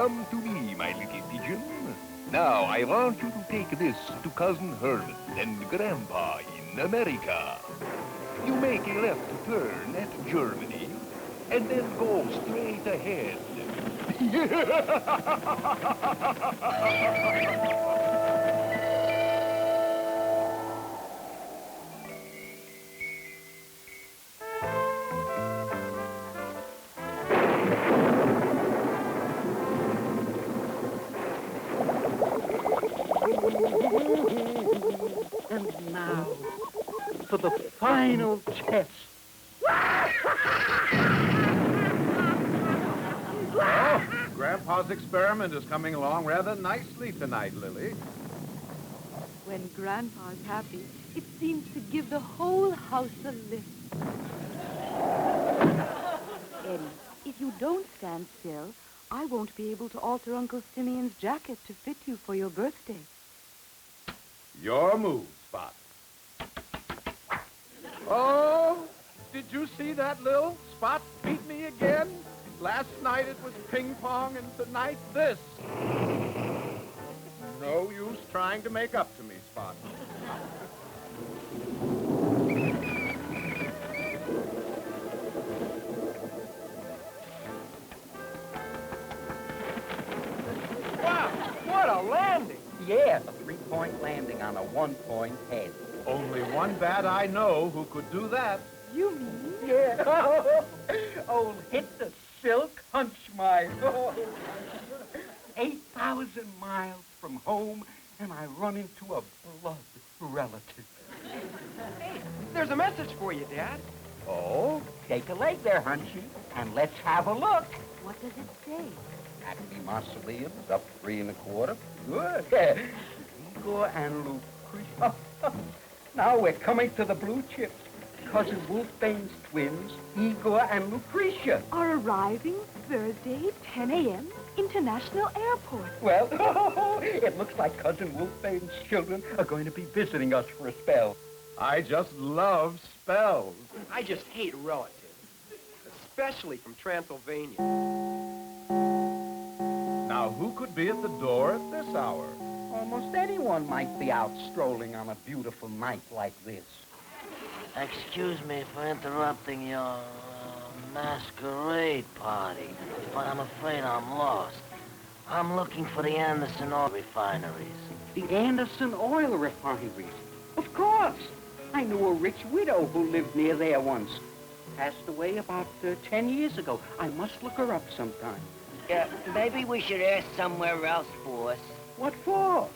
Come to me, my little pigeon. Now, I want you to take this to Cousin Herman and Grandpa in America. You make a left turn at Germany, and then go straight ahead. And now, for the final test. Oh, Grandpa's experiment is coming along rather nicely tonight, Lily. When Grandpa's happy, it seems to give the whole house a lift. Eddie, if you don't stand still, I won't be able to alter Uncle Simeon's jacket to fit you for your birthday. Your move, Spot. Oh, did you see that, Lil? Spot beat me again? Last night it was ping pong, and tonight this. No use trying to make up to me, Spot. Wow, what a landing! Yeah, a three-point landing on a one-point head. Only one bat I know who could do that. You mean? Yeah. Oh, hit the silk Hunchmeyer. 8,000 miles from home, and I run into a blood relative. Hey, there's a message for you, Dad. Oh? Take a leg there, Hunchy, and let's have a look. What does it say? Acme Mausoleum's up 3 1/4. Good. Igor and Lucretia. Now we're coming to the blue chips. Cousin Wolfbane's twins, Igor and Lucretia. Are arriving Thursday, 10 a.m., International Airport. Well, it looks like Cousin Wolfbane's children are going to be visiting us for a spell. I just love spells. I just hate relatives, especially from Transylvania. Now, who could be at the door at this hour? Almost anyone might be out strolling on a beautiful night like this. Excuse me for interrupting your masquerade party, but I'm afraid I'm lost. I'm looking for the Anderson Oil Refineries. The Anderson Oil Refineries? Of course. I knew a rich widow who lived near there once. Passed away about 10 years ago. I must look her up sometime. Yeah, maybe we should ask somewhere else, boss. What for?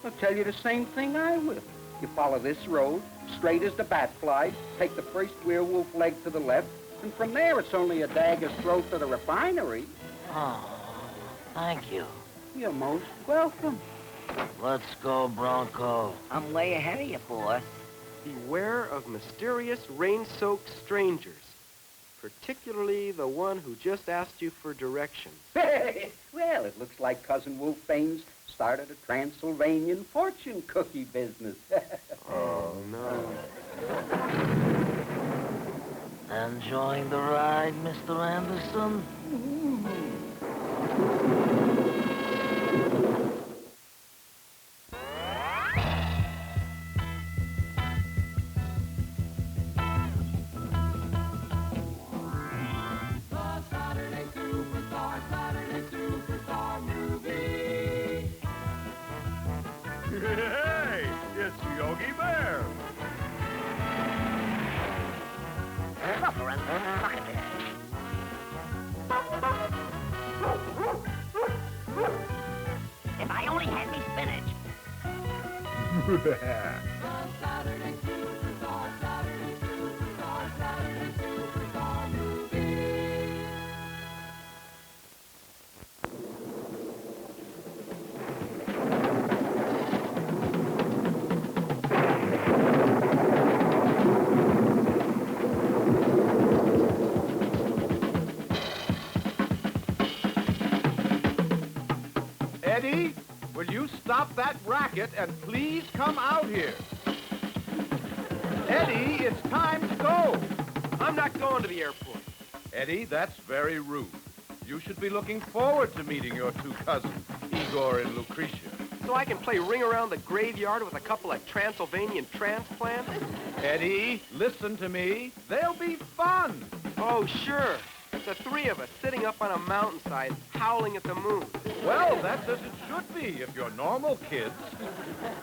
I'll tell you the same thing I will. You follow this road, straight as the bat flies, take the first werewolf leg to the left, and from there it's only a dagger's throw to the refinery. Oh, thank you. You're most welcome. Let's go, Bronco. I'm way ahead of you, boss. Beware of mysterious rain-soaked strangers, particularly the one who just asked you for directions. Well, it looks like Cousin Wolfbane's started a Transylvanian fortune cookie business. Oh, no. Enjoying the ride, Mr. Anderson? Hey, it's Yogi Bear. If I only had me spinach. Eddie, will you stop that racket and please come out here? Eddie, it's time to go. I'm not going to the airport. Eddie, that's very rude. You should be looking forward to meeting your two cousins, Igor and Lucretia. So I can play ring around the graveyard with a couple of Transylvanian transplants? Eddie, listen to me. They'll be fun. Oh, sure. The three of us sitting up on a mountainside, howling at the moon. Well, that's as it should be if you're normal kids.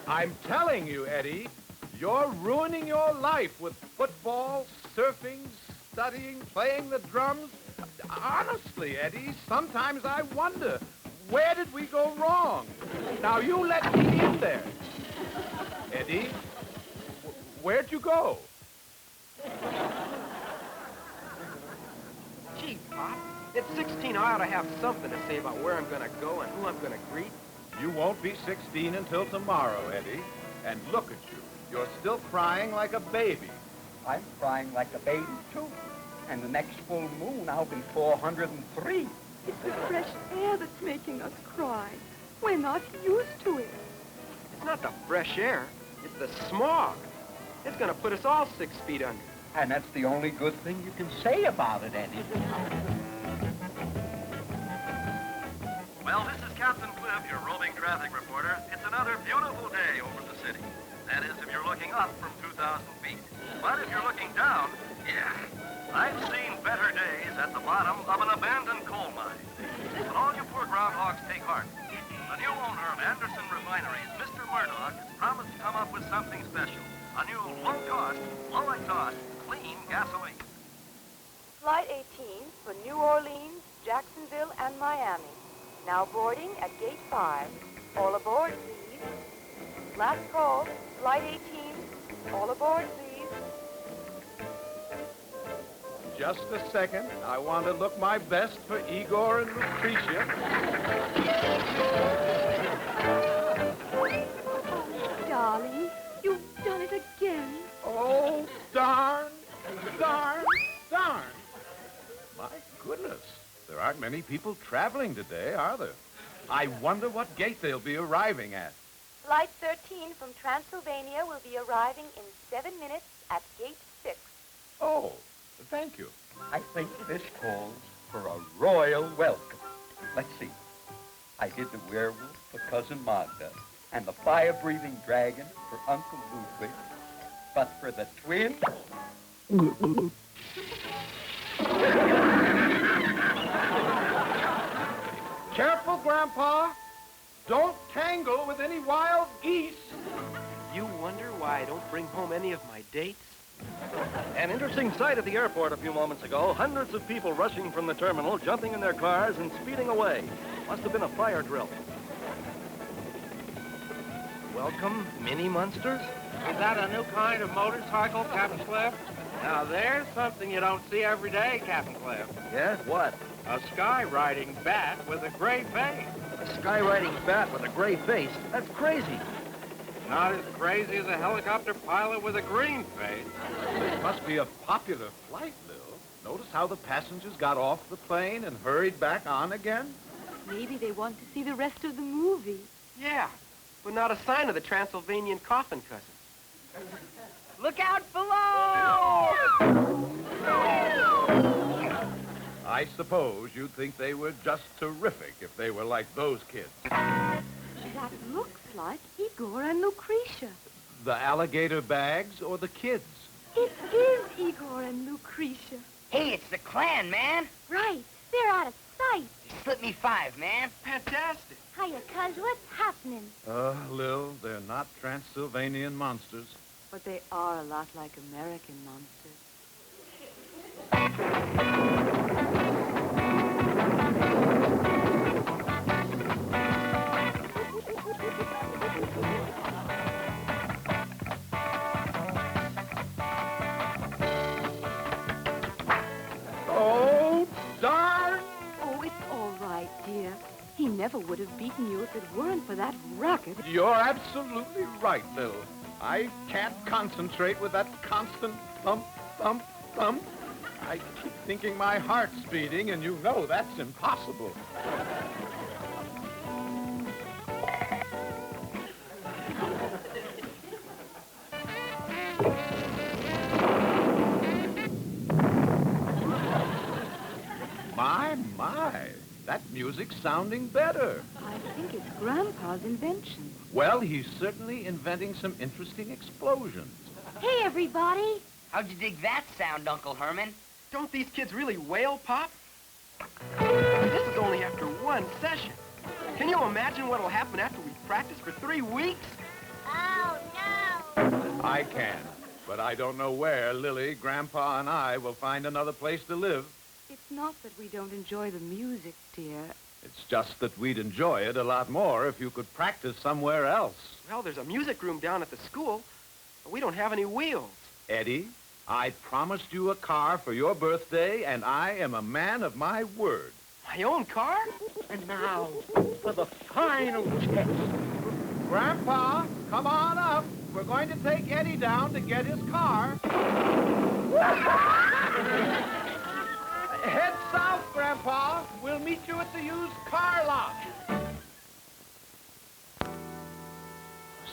I'm telling you, Eddie, you're ruining your life with football, surfing, studying, playing the drums. Honestly, Eddie, sometimes I wonder, where did we go wrong? Now, you let me in there. Eddie, where'd you go? Gee, Pop, at 16 I ought to have something to say about where I'm going to go and who I'm going to greet. You won't be 16 until tomorrow, Eddie. And look at you. You're still crying like a baby. I'm crying like a baby, too. And the next full moon, I'll be 403. It's the fresh air that's making us cry. We're not used to it. It's not the fresh air. It's the smog. It's going to put us all 6 feet under. And that's the only good thing you can say about it, Eddie. Well, this is Captain Cliff, your roving traffic reporter. It's another beautiful day over the city. That is, if you're looking up from 2,000 feet. But if you're looking down, yeah, I've seen better days at the bottom of an abandoned coal mine. But all you poor groundhogs, take heart. The new owner of Anderson Refineries, Mr. Murdoch, has promised to come up with something special. A new low-cost, low-exhaust, clean gasoline. Flight 18 for New Orleans, Jacksonville, and Miami. Now boarding at Gate 5. All aboard, please. Last call, Flight 18. All aboard, please. Just a second. I want to look my best for Igor and Lucretia. Darling, you've done it again. Oh, darn, darn, darn. My goodness. There aren't many people traveling today, are there? I wonder what gate they'll be arriving at. Flight 13 from Transylvania will be arriving in 7 minutes at Gate 6. Oh, thank you. I think this calls for a royal welcome. Let's see. I did the werewolf for Cousin Magda and the fire-breathing dragon for Uncle Ludwig. But for the twins... Careful, Grandpa. Don't tangle with any wild geese. You wonder why I don't bring home any of my dates? An interesting sight at the airport a few moments ago. Hundreds of people rushing from the terminal, jumping in their cars and speeding away. Must have been a fire drill. Welcome, mini monsters? Is that a new kind of motorcycle, Captain Cliff? Now, there's something you don't see every day, Captain Cliff. Yes, what? A sky-riding bat with a gray face. A sky-riding bat with a gray face? That's crazy. Not as crazy as a helicopter pilot with a green face. This must be a popular flight, Lil. Notice how the passengers got off the plane and hurried back on again? Maybe they want to see the rest of the movie. Yeah, but not a sign of the Transylvanian coffin cousins. Look out below! I suppose you'd think they were just terrific if they were like those kids. That looks like Igor and Lucretia. The alligator bags or the kids? It is Igor and Lucretia. Hey, it's the clan, man. Right. They're out of sight. Slip me 5, man. Fantastic. Hiya, cuz. What's happening? Lil, they're not Transylvanian monsters. But they are a lot like American monsters. Oh, darn! Oh, it's all right, dear. He never would have beaten you if it weren't for that racket. You're absolutely right, Lil. I can't concentrate with that constant thump, thump, thump. I keep thinking my heart's beating, and you know that's impossible. My. music's sounding better. I think it's Grandpa's invention. Well, he's certainly inventing some interesting explosions. Hey, everybody. How'd you dig that sound, Uncle Herman? Don't these kids really wail, Pop? This is only after one session. Can you imagine what'll happen after we practice for 3 weeks? Oh, no. I can, but I don't know where Lily, Grandpa, and I will find another place to live. It's not that we don't enjoy the music, dear. It's just that we'd enjoy it a lot more if you could practice somewhere else. Well, there's a music room down at the school, but we don't have any wheels. Eddie, I promised you a car for your birthday, and I am a man of my word. My own car? And now, for the final test. Grandpa, come on up. We're going to take Eddie down to get his car. Head south, Grandpa. We'll meet you at the used car lot.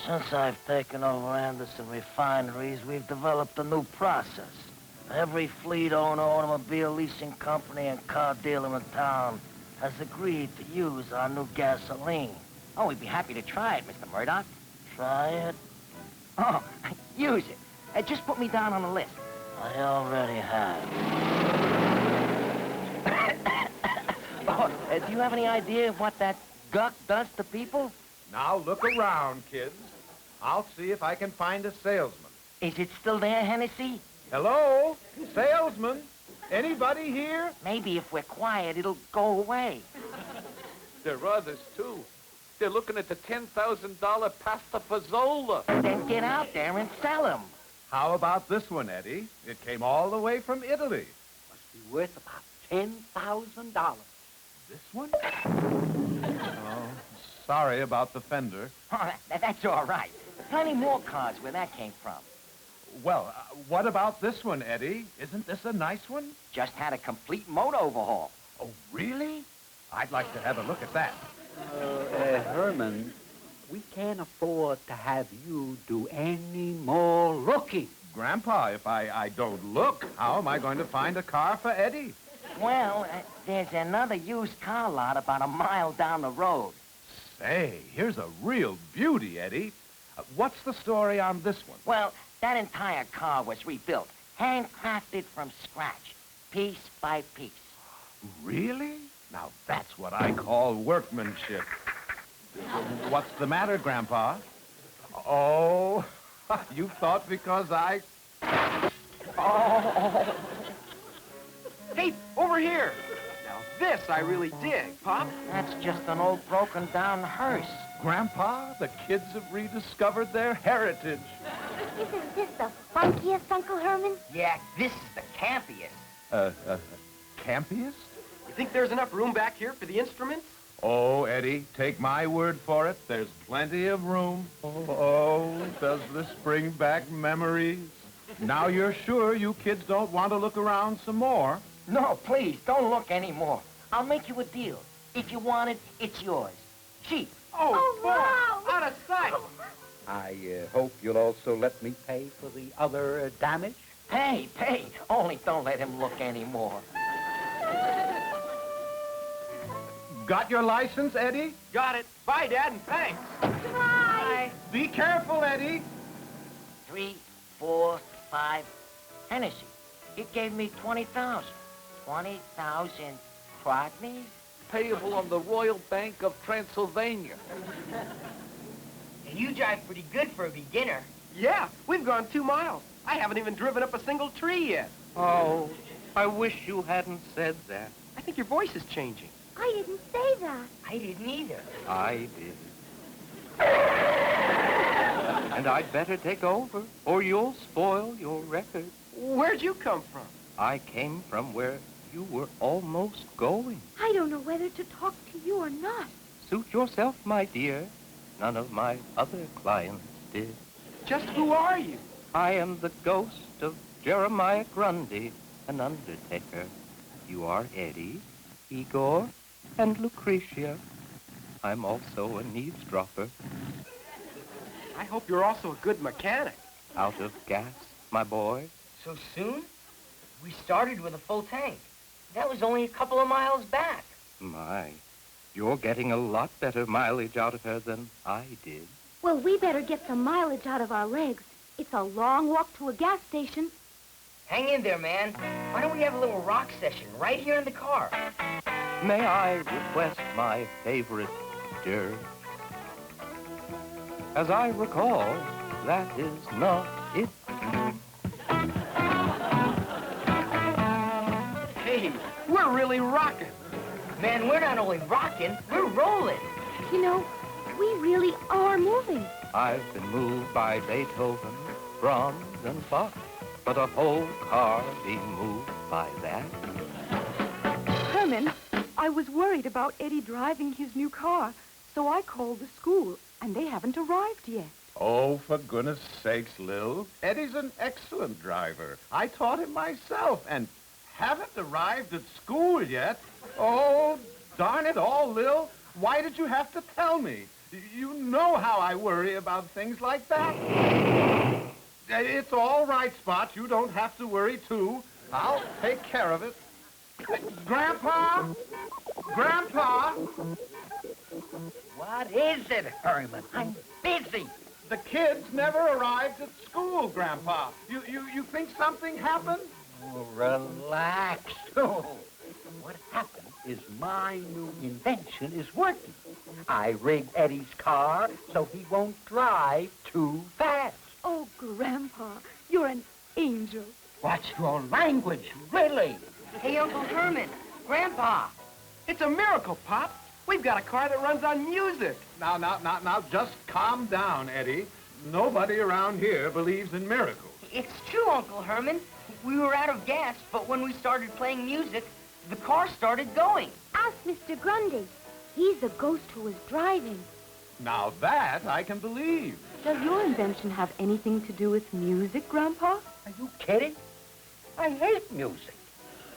Since I've taken over Anderson Refineries, we've developed a new process. Every fleet owner, automobile leasing company, and car dealer in town has agreed to use our new gasoline. Oh, we'd be happy to try it, Mr. Murdoch. Try it? Oh, use it. Just put me down on the list. I already have. Do you have any idea what that guck does to people? Now look around, kids. I'll see if I can find a salesman. Is it still there, Hennessy? Hello? Salesman? Anybody here? Maybe if we're quiet, it'll go away. There are others, too. They're looking at the $10,000 pasta fazzola. Then get out there and sell them. How about this one, Eddie? It came all the way from Italy. Must be worth about $10,000. This one? Oh, sorry about the fender. Oh, that's all right. Plenty more cars where that came from. Well, what about this one, Eddie? Isn't this a nice one? Just had a complete motor overhaul. Oh, really? I'd like to have a look at that. Herman, we can't afford to have you do any more looking. Grandpa, if I don't look, how am I going to find a car for Eddie? Well, there's another used car lot about a mile down the road. Say, here's a real beauty, Eddie. What's the story on this one? Well, that entire car was rebuilt, handcrafted from scratch, piece by piece. Really? Now, that's what I call workmanship. What's the matter, Grandpa? Oh, you thought because I... Oh! Hey, over here! Now this I really dig, Pop. That's just an old broken-down hearse. Grandpa, the kids have rediscovered their heritage. Isn't this the funkiest, Uncle Herman? Yeah, this is the campiest. Campiest? You think there's enough room back here for the instruments? Oh, Eddie, take my word for it. There's plenty of room. Oh, does this bring back memories? Now you're sure you kids don't want to look around some more? No, please, don't look anymore. I'll make you a deal. If you want it, it's yours. Cheap. Oh, wow! Out of sight! I hope you'll also let me pay for the other damage. Pay. Only don't let him look anymore. Got your license, Eddie? Got it. Bye, Dad, and thanks. Bye. Be careful, Eddie. 3, 4, 5. Hennessy, it gave me 20,000. 20,000 Krotnys? Payable on the Royal Bank of Transylvania. And you drive pretty good for a beginner. Yeah, we've gone 2 miles. I haven't even driven up a single tree yet. Oh, I wish you hadn't said that. I think your voice is changing. I didn't say that. I didn't either. I did. And I'd better take over, or you'll spoil your record. Where'd you come from? I came from where you were almost going. I don't know whether to talk to you or not. Suit yourself, my dear. None of my other clients did. Just who are you? I am the ghost of Jeremiah Grundy, an undertaker. You are Eddie, Igor, and Lucretia. I'm also an eavesdropper. I hope you're also a good mechanic. Out of gas, my boy. So soon? We started with a full tank. That was only a couple of miles back. My, You're getting a lot better mileage out of her than I did. Well, we better get some mileage out of our legs. It's a long walk to a gas station. Hang in there, man. Why don't we have a little rock session right here in the car? May I request my favorite dirge? As I recall, that is not it. Hey, we're really rocking. Man, we're not only rocking, we're rolling. You know, we really are moving. I've been moved by Beethoven, Brahms, and Bach, but a whole car being moved by that? Herman, I was worried about Eddie driving his new car, so I called the school, and they haven't arrived yet. Oh, for goodness sakes, Lil. Eddie's an excellent driver. I taught him myself, and haven't arrived at school yet. Oh, darn it all, Lil. Why did you have to tell me? You know how I worry about things like that. It's all right, Spot. You don't have to worry, too. I'll take care of it. Grandpa? Grandpa? What is it, Herman? I'm busy. The kids never arrived at school, Grandpa. You think something happened? Oh, relax. Oh, what happened is my new invention is working. I rigged Eddie's car so he won't drive too fast. Oh, Grandpa, you're an angel. What's your language, really? Hey, Uncle Herman, Grandpa. It's a miracle, Pop. We've got a car that runs on music. Now, just calm down, Eddie. Nobody around here believes in miracles. It's true, Uncle Herman. We were out of gas, but when we started playing music, the car started going. Ask Mr. Grundy. He's the ghost who was driving. Now that I can believe. Does your invention have anything to do with music, Grandpa? Are you kidding? I hate music.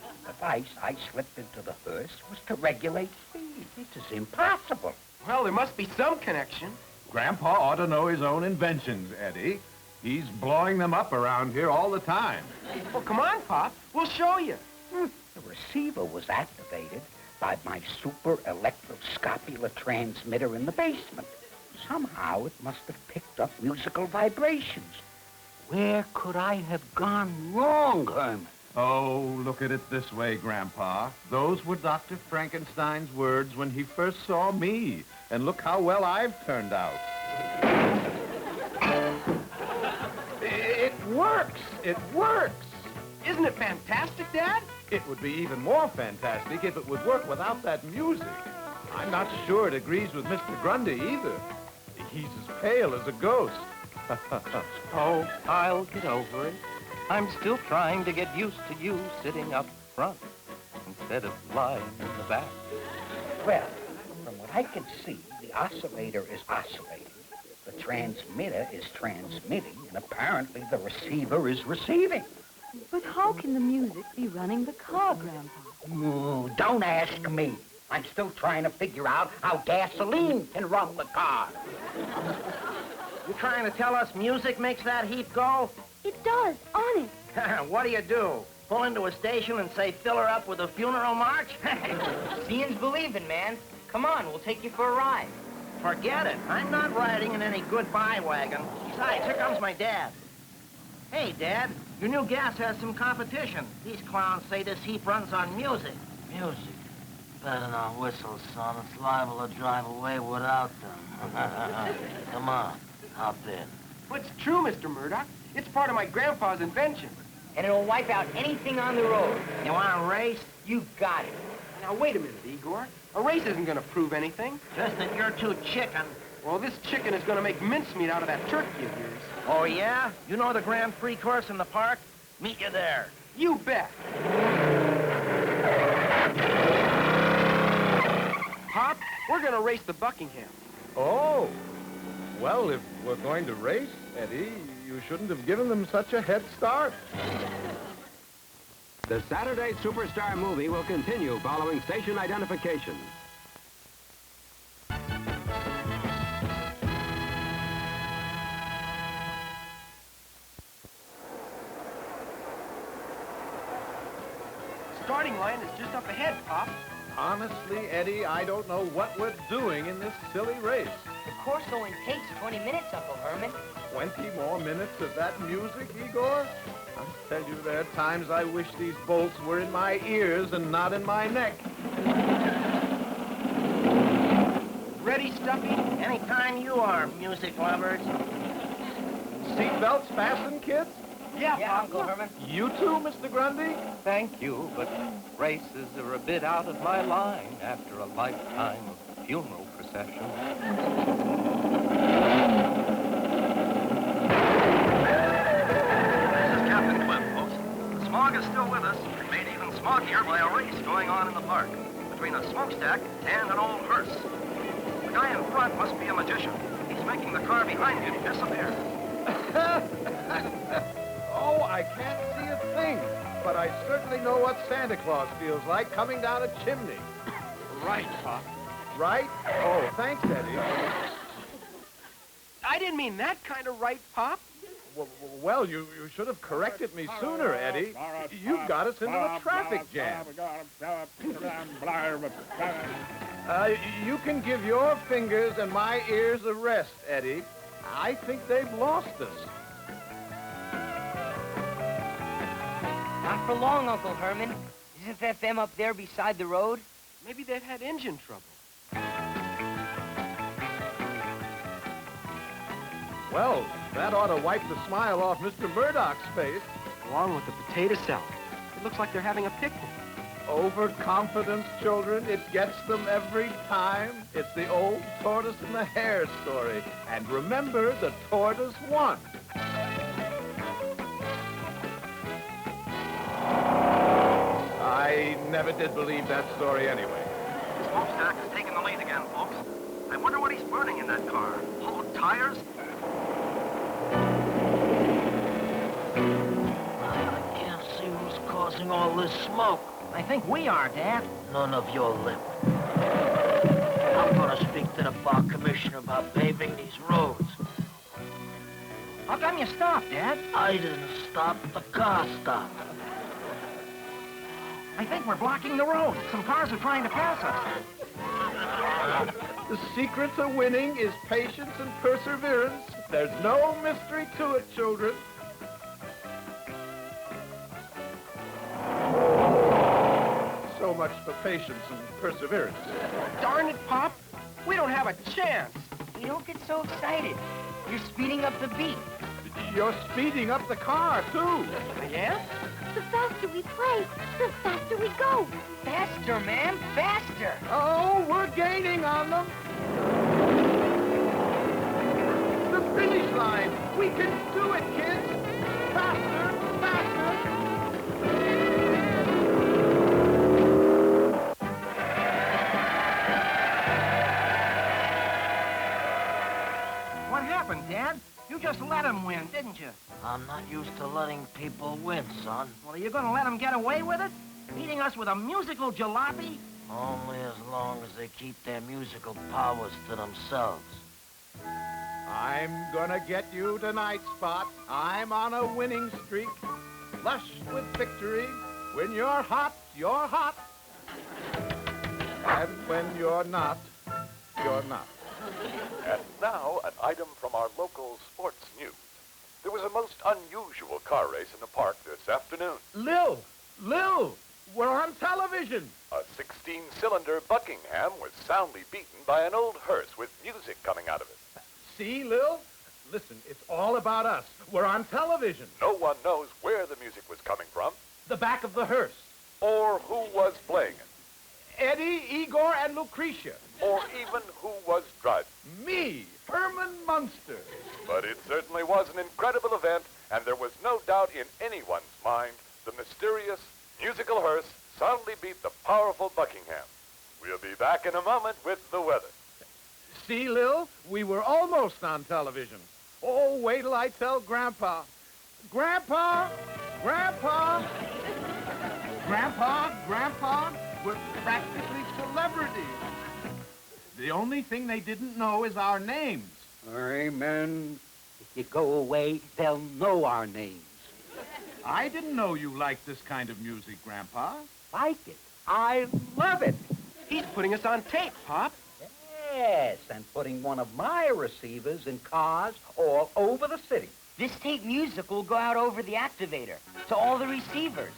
The device I slipped into the hearse was to regulate speed. It is impossible. Well, there must be some connection. Grandpa ought to know his own inventions, Eddie. He's blowing them up around here all the time. Well, come on, Pop. We'll show you. The receiver was activated by my super electroscopula transmitter in the basement. Somehow it must have picked up musical vibrations. Where could I have gone wrong, Herman? Oh, look at it this way, Grandpa. Those were Dr. Frankenstein's words when he first saw me. And look how well I've turned out. It works! It works! Isn't it fantastic, Dad? It would be even more fantastic if it would work without that music. I'm not sure it agrees with Mr. Grundy either. He's as pale as a ghost. Oh, I'll get over it. I'm still trying to get used to you sitting up front instead of lying in the back. Well, from what I can see, the oscillator is oscillating. The transmitter is transmitting, and apparently the receiver is receiving. But how can the music be running the car, Grandpa? Ooh, don't ask me. I'm still trying to figure out how gasoline can run the car. You trying to tell us music makes that heap go? It does, honest. What do? Pull into a station and say, fill her up with a funeral march? Seeing's believing, man. Come on, we'll take you for a ride. Forget it. I'm not riding in any goodbye wagon. Besides, here comes my dad. Hey, Dad, your new gas has some competition. These clowns say this heap runs on music. Music. Better not whistle, son. It's liable to drive away without them. Come on, hop in. Well, it's true, Mr. Murdoch. It's part of my grandpa's invention. And it'll wipe out anything on the road. You want to race? You got it. Now, wait a minute, Igor. A race isn't going to prove anything. Just that you're too chicken. Well, this chicken is going to make mincemeat out of that turkey of yours. Oh, yeah? You know the Grand Prix course in the park? Meet you there. You bet. Pop, we're going to race the Buckingham. Oh. Well, if we're going to race, Eddie, you shouldn't have given them such a head start. The Saturday Superstar movie will continue following station identification. Starting line is just up ahead, Pop. Honestly, Eddie, I don't know what we're doing in this silly race. The course only takes 20 minutes, Uncle Herman. 20 more minutes of that music, Igor? I tell you, there are times I wish these bolts were in my ears and not in my neck. Ready, Stuffy? Anytime you are, music lovers. Seatbelts fastened, kids? Yeah, Uncle Herman. You too, Mr. Grundy? Thank you, but races are a bit out of my line after a lifetime of funeral processions. This is Captain Cliff, folks. The smog is still with us, and made even smoggier by a race going on in the park between a smokestack and an old hearse. The guy in front must be a magician. He's making the car behind him disappear. Oh, I can't see a thing, but I certainly know what Santa Claus feels like coming down a chimney. Right, Pop. Right? Oh, thanks, Eddie. I didn't mean that kind of right, Pop. Well, you should have corrected me sooner, Eddie. You got us into a traffic jam. You can give your fingers and my ears a rest, Eddie. I think they've lost us. Not for long, Uncle Herman. Isn't that them up there beside the road? Maybe they've had engine trouble. Well, that ought to wipe the smile off Mr. Murdoch's face. Along with the potato salad. It looks like they're having a picnic. Overconfidence, children, it gets them every time. It's the old tortoise and the hare story. And remember, the tortoise won. I never did believe that story anyway. The smokestack has taken the lead again, folks. I wonder what he's burning in that car. Old tires? I can't see who's causing all this smoke. I think we are, Dad. None of your lip. I'm gonna speak to the bar commissioner about paving these roads. How come you stopped, Dad? I didn't stop, the car stopped. I think we're blocking the road. Some cars are trying to pass us. The secret to winning is patience and perseverance. There's no mystery to it, children. So much for patience and perseverance. Darn it, Pop. We don't have a chance. You don't get so excited. You're speeding up the beat. You're speeding up the car, too. Yeah? The faster we play, the faster we go. Faster, man, faster. Oh, we're gaining on them. The finish line. We can do it, kids. Faster, faster. What happened, Dad? You just let him win, didn't you? I'm not used to letting people win, son. Well, are you gonna let him get away with it? Beating us with a musical jalopy? Only as long as they keep their musical powers to themselves. I'm gonna get you tonight, Spot. I'm on a winning streak. Flushed with victory. When you're hot, you're hot. And when you're not, you're not. And now, an item from our local sports news. There was a most unusual car race in the park this afternoon. Lil, we're on television. A 16-cylinder Buckingham was soundly beaten by an old hearse with music coming out of it. See, Lil? Listen, it's all about us. We're on television. No one knows where the music was coming from The back of the hearse. or who was playing it, Eddie, Igor, and Lucretia. or even who was driving. Me, Herman Munster. But it certainly was an incredible event, and there was no doubt in anyone's mind the mysterious musical hearse soundly beat the powerful Buckingham. We'll be back in a moment with the weather. See, Lil? We were almost on television. Oh, wait till I tell Grandpa. Grandpa! Grandpa! Grandpa! We're practically celebrities. The only thing they didn't know is our names. Amen. If you go away, they'll know our names. I didn't know you liked this kind of music, Grandpa. Like it. I love it. He's putting us on tape, Pop. Yes, and putting one of my receivers in cars all over the city. This tape music will go out over the activator to all the receivers.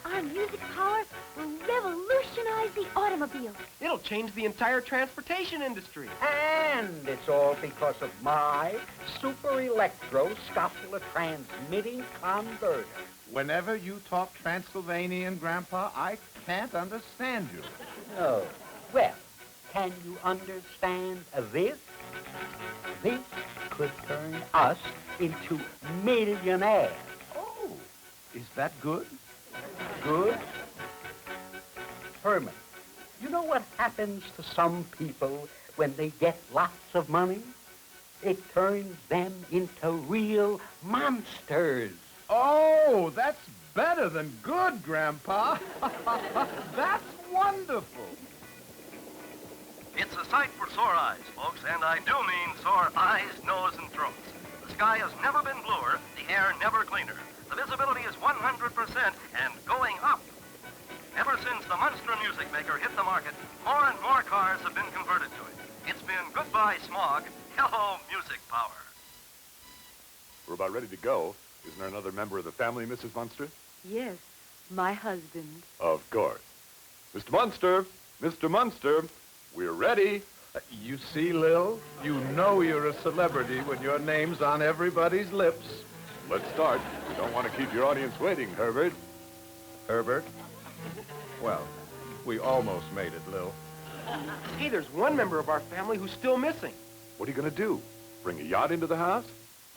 Our music power will revolutionize the automobile. It'll change the entire transportation industry. And it's all because of my super electro scopular transmitting converter. Whenever you talk Transylvanian, Grandpa, I can't understand you. Oh, well, can you understand this? This could turn us into millionaires. Oh, is that good? Good? Herman, you know what happens to some people when they get lots of money? It turns them into real monsters. Oh, that's better than good, Grandpa. That's wonderful. It's a sight for sore eyes, folks, and I do mean sore eyes, nose, and throats. The sky has never been bluer, the air never cleaner. The visibility is 100% and going up. Ever since the Monster Music Maker hit the market, more and more cars have been converted to it. It's been goodbye smog, hello music power. We're about ready to go. Isn't there another member of the family, Mrs. Munster? Yes, my husband. Of course. Mr. Munster! Mr. Munster! We're ready. You see, Lil, you know you're a celebrity when your name's on everybody's lips. Let's start. We don't want to keep your audience waiting, Herbert. Herbert? Well, we almost made it, Lil. Hey, there's one member of our family who's still missing. What are you going to do? Bring a yacht into the house?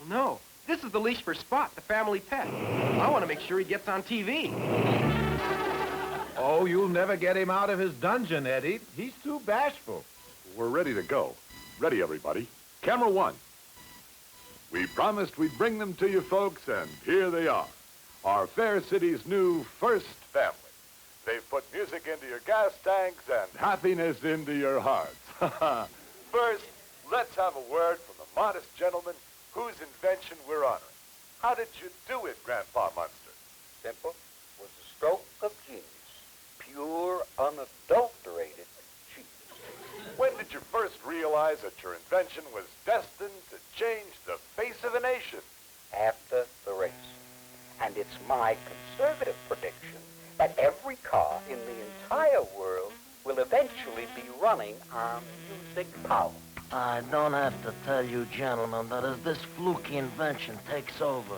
No, this is the leash for Spot, the family pet. I want to make sure he gets on TV. Oh, you'll never get him out of his dungeon, Eddie. He's too bashful. We're ready to go. Ready, everybody. Camera one. We promised we'd bring them to you, folks, and here they are. Our Fair City's new first family. They've put music into your gas tanks and happiness into your hearts. First, let's have a word from the modest gentleman whose invention we're honoring. How did you do it, Grandpa Munster? Simple. Was a stroke of genius. Pure, unadulterated genius. When did you first realize that your invention was destined to change the face of a nation? After the race. And it's my conservative prediction that every car in the entire world will eventually be running on music power. I don't have to tell you, gentlemen, that as this fluky invention takes over,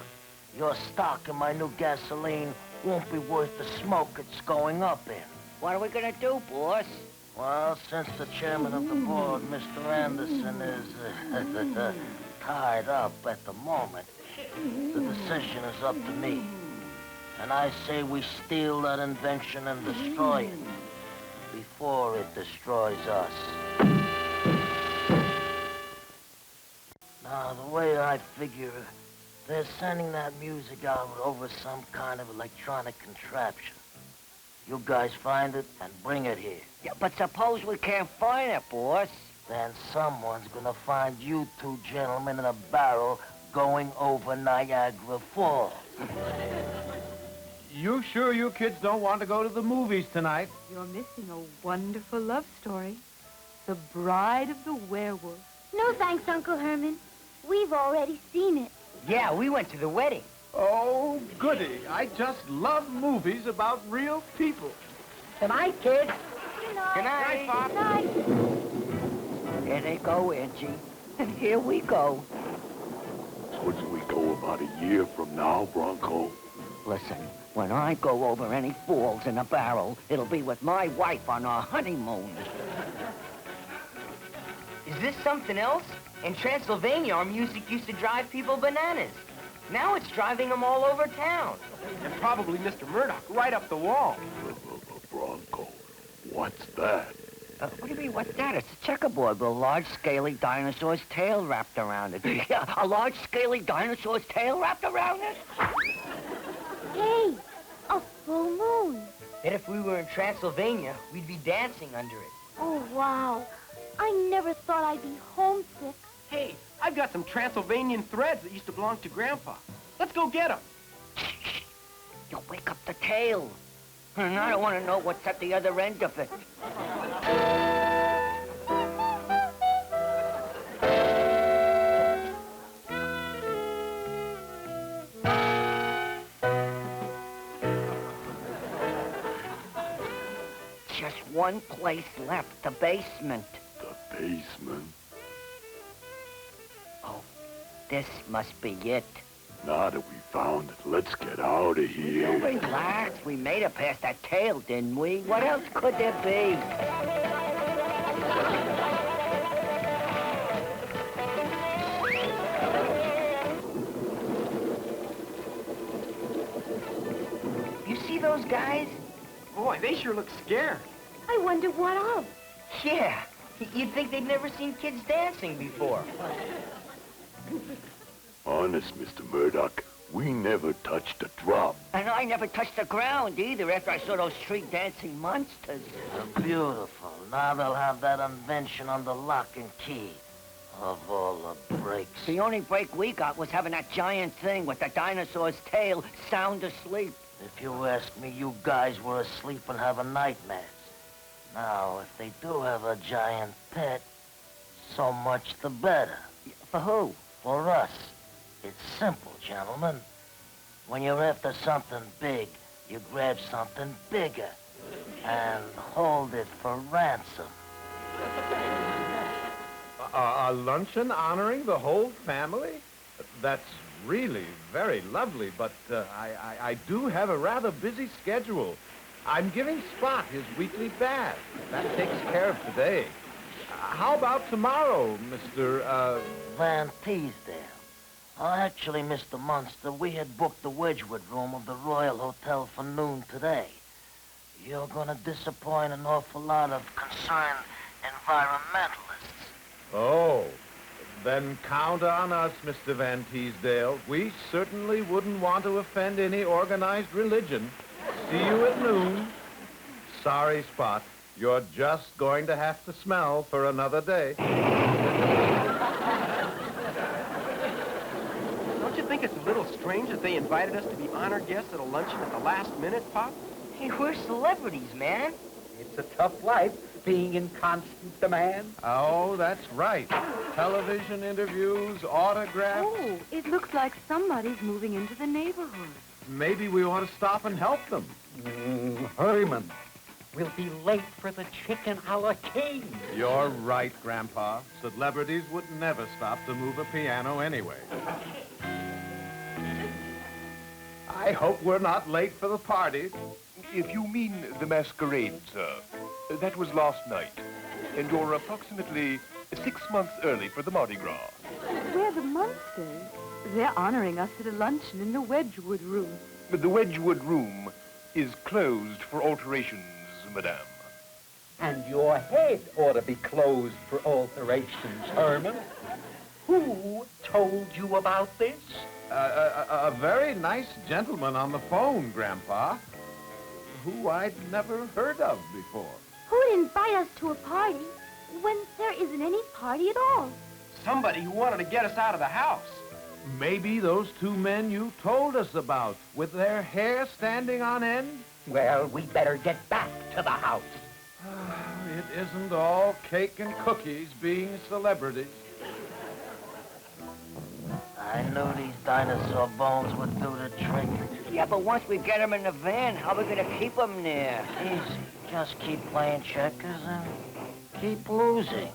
your stock in my new gasoline won't be worth the smoke it's going up in. What are we gonna do, boss? Well, since the chairman of the board, Mr. Anderson, is tied up at the moment, the decision is up to me. And I say we steal that invention and destroy it before it destroys us. Now, the way I figure, they're sending that music out over some kind of electronic contraption. You guys find it and bring it here. Yeah, but suppose we can't find it, boss. Then someone's gonna find you two gentlemen in a barrel going over Niagara Falls. You sure you kids don't want to go to the movies tonight? You're missing a wonderful love story. The Bride of the Werewolf. No thanks, Uncle Herman. We've already seen it. Yeah, we went to the wedding. Oh, goody. I just love movies about real people. Good night, kids. Good night. Good night, Pop. Good night. Here they go, Angie. And here we go. Wouldn't we go about a year from now, Bronco? Listen, when I go over any falls in a barrel, it'll be with my wife on our honeymoon. Is this something else? In Transylvania, our music used to drive people bananas. Now it's driving them all over town. And probably Mr. Murdoch right up the wall. Bronco, what's that? What do you mean, what's that? It's a checkerboard with a large, scaly dinosaur's tail wrapped around it. Yeah, a large, scaly dinosaur's tail wrapped around it? Hey, a full moon. And if we were in Transylvania, we'd be dancing under it. Oh, wow. I never thought I'd be homesick. Hey, I've got some Transylvanian threads that used to belong to Grandpa. Let's go get them. You'll wake up the tail. And I don't want to know what's at the other end of it. Just one place left, the basement. The basement? Oh, this must be it. Now that we found it, let's get out of here. Relax. We made it past that tail, didn't we? What else could there be? You see those guys? Boy, they sure look scared. I wonder what of. Yeah. You'd think they'd never seen kids dancing before. Honest, Mr. Murdoch, we never touched a drop. And I never touched the ground either after I saw those street dancing monsters. They're beautiful. Now they'll have that invention on the lock and key. Of all the breaks. The only break we got was having that giant thing with the dinosaur's tail sound asleep. If you ask me, you guys were asleep and having nightmares. Now, if they do have a giant pet, so much the better. For who? For us. It's simple, gentlemen. When you're after something big, you grab something bigger and hold it for ransom. A luncheon honoring the whole family? That's really very lovely, but I do have a rather busy schedule. I'm giving Spot his weekly bath. That takes care of today. How about tomorrow, Mr. Van Teasdale. Actually, Mr. Munster, we had booked the Wedgwood room of the Royal Hotel for noon today. You're gonna disappoint an awful lot of concerned environmentalists. Oh, then count on us, Mr. Van Teasdale. We certainly wouldn't want to offend any organized religion. See you at noon. Sorry, Spot. You're just going to have to smell for another day. Don't you think it's a little strange that they invited us to be honored guests at a luncheon at the last minute, Pop? Hey, we're celebrities, man. It's a tough life, being in constant demand. Oh, that's right. Television interviews, autographs. Oh, it looks like somebody's moving into the neighborhood. Maybe we ought to stop and help them. Herman, we'll be late for the chicken a la king. You're right, Grandpa. Celebrities would never stop to move a piano anyway. I hope we're not late for the party. If you mean the masquerade, sir, that was last night. And you're approximately 6 months early for the Mardi Gras. We're the Munsters. They're honoring us at a luncheon in the Wedgwood room. But the Wedgwood room is closed for alterations, madame. And your head ought to be closed for alterations, Herman. Who told you about this? A very nice gentleman on the phone, Grandpa, who I'd never heard of before. Who'd invite us to a party when there isn't any party at all? Somebody who wanted to get us out of the house. Maybe those two men you told us about, with their hair standing on end? Well, we better get back to the house. It isn't all cake and cookies being celebrities. I knew these dinosaur bones would do the trick. Yeah, but once we get them in the van, how are we going to keep them there? Easy. Just keep playing checkers and keep losing.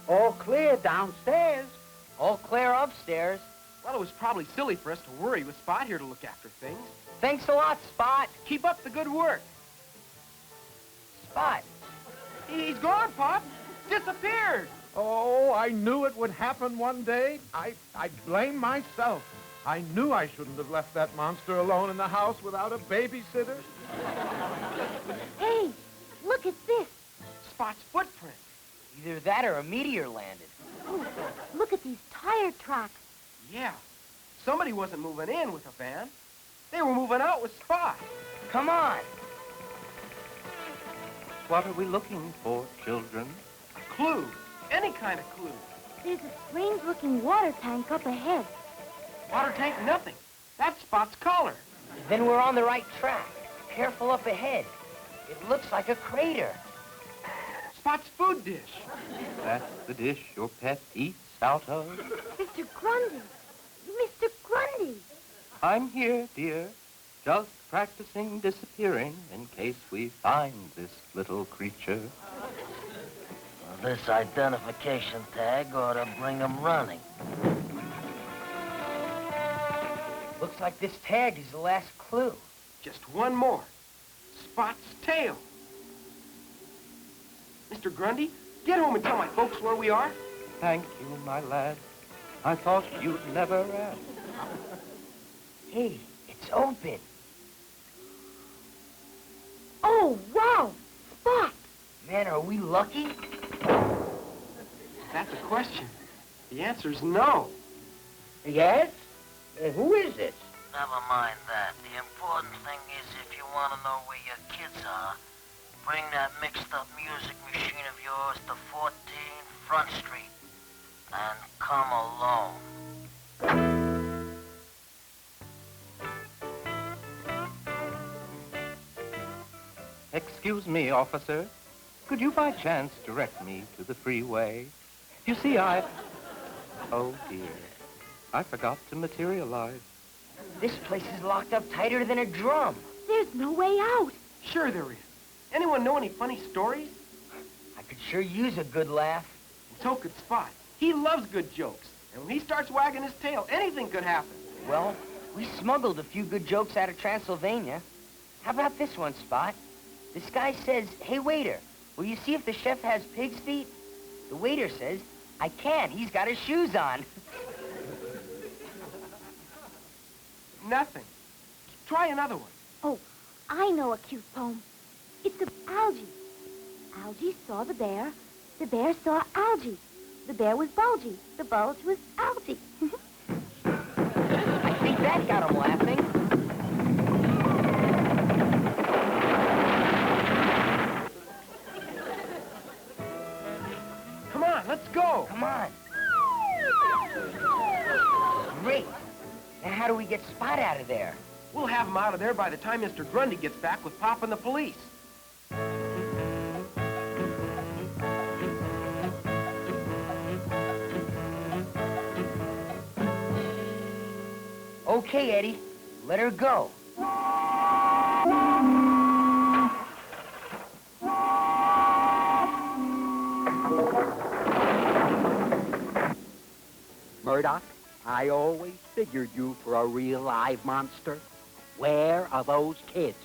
All clear downstairs. All clear upstairs. Well, it was probably silly for us to worry with Spot here to look after things. Thanks a lot, Spot. Keep up the good work. Spot. He's gone, Pop. Disappeared. Oh, I knew it would happen one day. I blame myself. I knew I shouldn't have left that monster alone in the house without a babysitter. Hey, look at this. Spot's footprint. Either that or a meteor landed. Oh, look at these tire tracks. Yeah. Somebody wasn't moving in with a van. They were moving out with Spot. Come on. What are we looking for, children? A clue. Any kind of clue. There's a strange-looking water tank up ahead. Water tank, nothing. That's Spot's collar. Then we're on the right track. Careful up ahead. It looks like a crater. Spot's food dish. That's the dish your pet eats out of. Mr. Grundy! Mr. Grundy! I'm here, dear. Just practicing disappearing in case we find this little creature. Well, this identification tag ought to bring him running. Looks like this tag is the last clue. Just one more. Spot's tail. Mr. Grundy, get home and tell my folks where we are. Thank you, my lad. I thought you'd never ask. Hey, it's open. Oh, wow! Spot! Man, are we lucky? That's a question. The answer's no. Yes? Who is this? Never mind that. The important thing is if you want to know where your kids are, bring that mixed-up music machine of yours to 14 Front Street. And come alone. Excuse me, officer. Could you by chance direct me to the freeway? You see, Oh, dear. I forgot to materialize. This place is locked up tighter than a drum. There's no way out. Sure there is. Anyone know any funny stories? I could sure use a good laugh. And so could Spot. He loves good jokes. And when he starts wagging his tail, anything could happen. Well, we smuggled a few good jokes out of Transylvania. How about this one, Spot? This guy says, "Hey, waiter, will you see if the chef has pig's feet?" The waiter says, "I can't. He's got his shoes on." Nothing. Try another one. Oh, I know a cute poem. It's of Algy. Algy saw the bear. The bear saw Algy. The bear was bulgy. The bulge was Algy. I think that got him laughing. Come on, let's go. Come on. Great. Now how do we get Spot out of there? We'll have him out of there by the time Mr. Grundy gets back with Pop and the police. Okay, Eddie. Let her go. Murdoch, I always figured you for a real live monster. Where are those kids?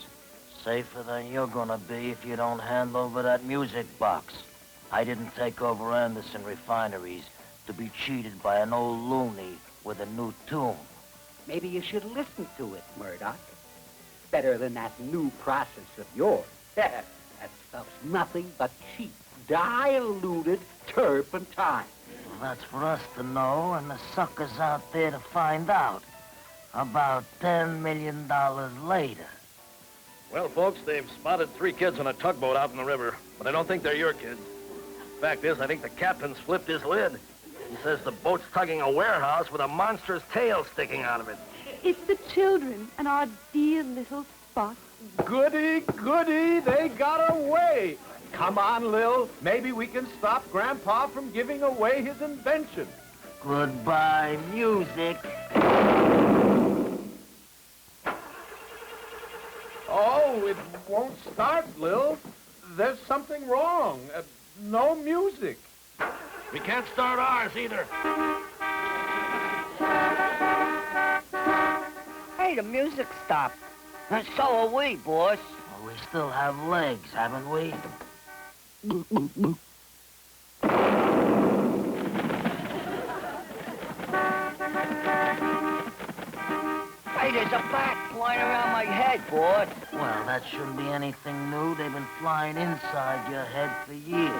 Safer than you're gonna be if you don't hand over that music box. I didn't take over Anderson Refineries to be cheated by an old loony with a new tune. Maybe you should listen to it, Murdoch. Better than that new process of yours. That stuff's nothing but cheap, diluted turpentine. Well, that's for us to know and the suckers out there to find out. About $10 million later. Well, folks, they've spotted 3 kids on a tugboat out in the river, but I don't think they're your kids. Fact is, I think the captain's flipped his lid. He says the boat's tugging a warehouse with a monster's tail sticking out of it. It's the children and our dear little Spot. Goody, goody, they got away. Come on, Lil. Maybe we can stop Grandpa from giving away his invention. Goodbye, music. Oh, it won't start, Lil. There's something wrong. No music. We can't start ours either. Hey, the music stopped. And so are we, boss. Well, we still have legs, haven't we? Hey, there's a bat flying around my head, boss. Well, that shouldn't be anything new. They've been flying inside your head for years.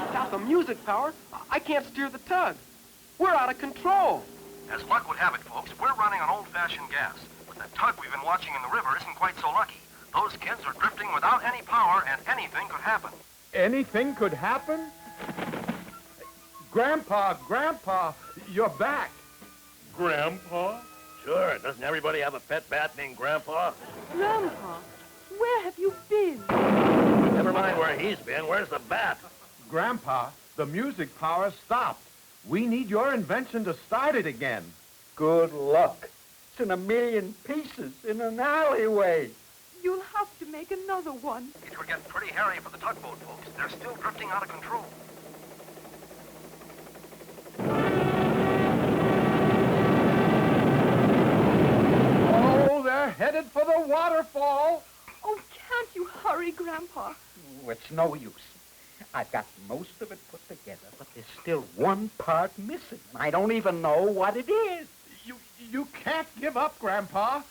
Without the music power, I can't steer the tug. We're out of control. As luck would have it, folks, we're running on old-fashioned gas. But the tug we've been watching in the river isn't quite so lucky. Those kids are drifting without any power, and anything could happen. Anything could happen? Grandpa, you're back. Grandpa? Sure. Doesn't everybody have a pet bat named Grandpa? Grandpa, where have you been? Never mind where he's been. Where's the bat? Grandpa, the music power stopped. We need your invention to start it again. Good luck. It's in a million pieces in an alleyway. You'll have to make another one. It could get pretty hairy for the tugboat folks. They're still drifting out of control. Oh, they're headed for the waterfall. Oh, can't you hurry, Grandpa? Oh, it's no use. I've got most of it put together, but there's still one part missing. I don't even know what it is. You can't give up, Grandpa.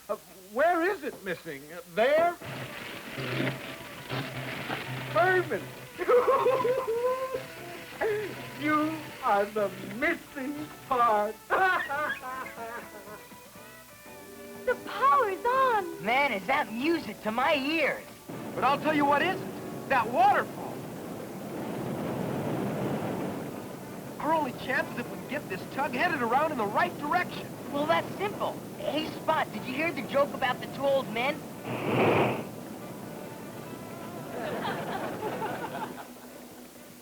Where is it missing? There? Herman! You are the missing part. The power's on. Man, is that music to my ears. But I'll tell you what isn't. That waterfall. Our only chance is if we can get this tug headed around in the right direction. Well, that's simple. Hey, Spot, did you hear the joke about the two old men?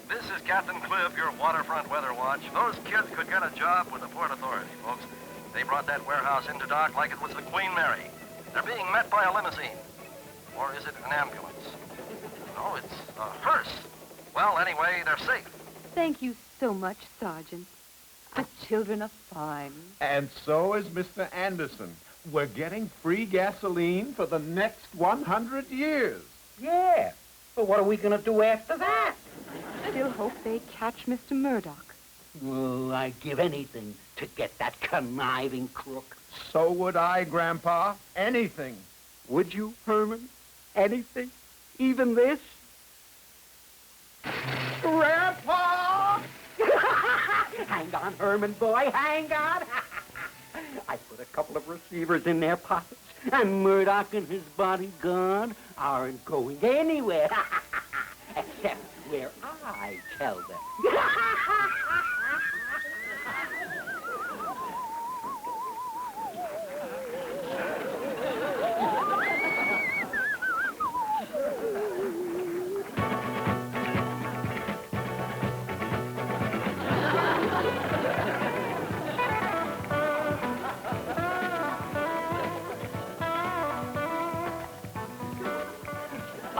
This is Captain Cliff, your waterfront weather watch. Those kids could get a job with the Port Authority, folks. They brought that warehouse into dock like it was the Queen Mary. They're being met by a limousine. Or is it an ambulance? No, it's a hearse. Well, anyway, they're safe. Thank you so much, Sergeant. The children are fine. And so is Mr. Anderson. We're getting free gasoline for the next 100 years. Yeah, but what are we going to do after that? Still hope they catch Mr. Murdoch. Oh, I'd give anything to get that conniving crook. So would I, Grandpa. Anything. Would you, Herman? Anything? Even this? Grandpa! Hang on, Herman boy, hang on. I put a couple of receivers in their pockets, and Murdoch and his bodyguard aren't going anywhere. Except where I tell them.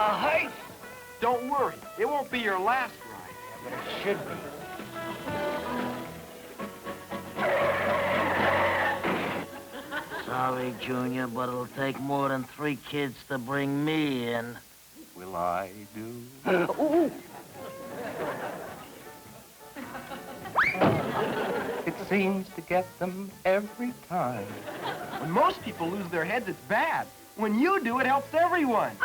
A heist! Don't worry, it won't be your last ride. But it should be. Sorry, Junior, but it'll take more than 3 kids to bring me in. Will I do? It seems to get them every time. When most people lose their heads, it's bad. When you do, it helps everyone.